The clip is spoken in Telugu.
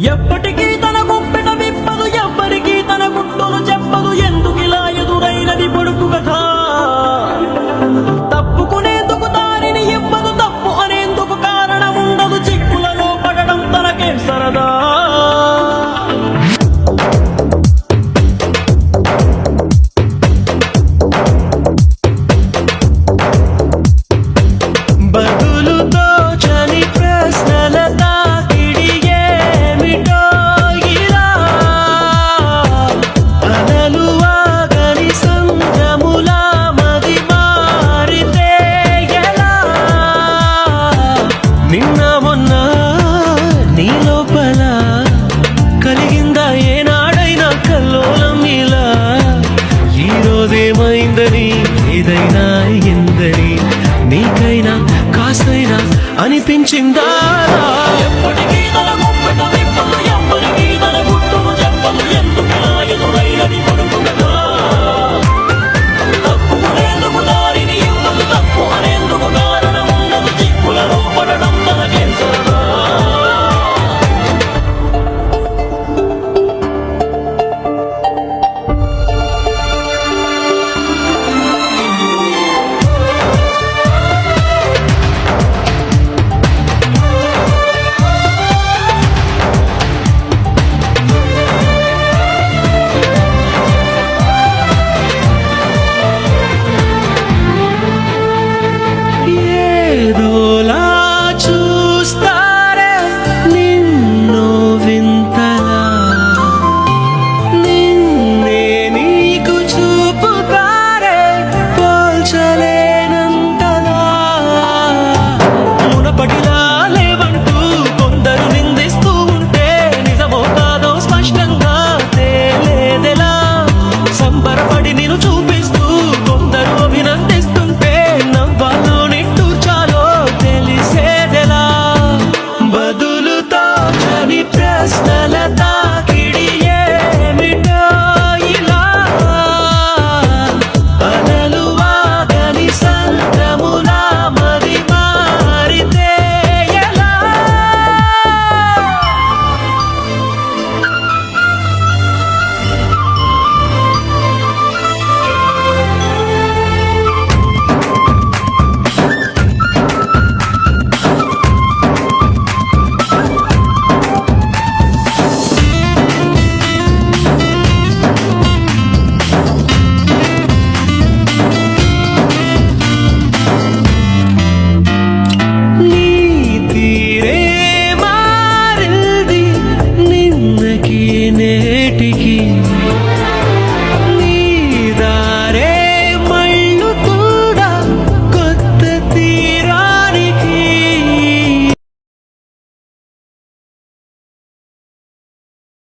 ఎప్పటికీ తన గుప్పెట విప్పదు, ఎవ్వరికీ తన గుట్టును చెప్పదు. ఎందుకిలా ఎదురైనది పొడుపు కథ? తప్పుకునేందుకు దారిని ఇవ్వదు, తప్పు అనేందుకు కారణం ఉండదు. చిక్కులలో పడడం తనకేం సరదా? నిన్న మొన్న నీ లోపల కలిగిందా ఏనాడైనా కల్లోలం ఇలా? ఈ రోజేమైందని ఏదైనా ఎందని నీకైనా కాస్తైనా అనిపించిందా? ఎప్పటికీ తన గుప్పెట విప్పదు, ఎవ్వరికీ తన గుట్టును చెప్పదు. ఎందుకిలా ఎదురైనది పొడుపు కథ? తప్పుకునేందుకు దారిని ఇవ్వదు, తప్పు అనేందుకు కారణం ఉండదు. చిక్కులలో పడడం తనకేం సరదా? ఏదోలా చూస్తారే నిన్నో వింతలా, నిన్నే నీకు చూపుతారే పోల్చలేనంతలా. మునపటిలా లేవంటూ కొందరు నిందిస్తూ ఉంటే నిజమో కాదో స్పష్టంగా తేలేదెలా? సంబరపడి నిన్ను చూపిస్తూ కొందరు అభినందిస్తుంటే నవ్వాలో నిట్టూర్చాలో తెలిసేదెలా? బదులుతో చని ప్రశ్న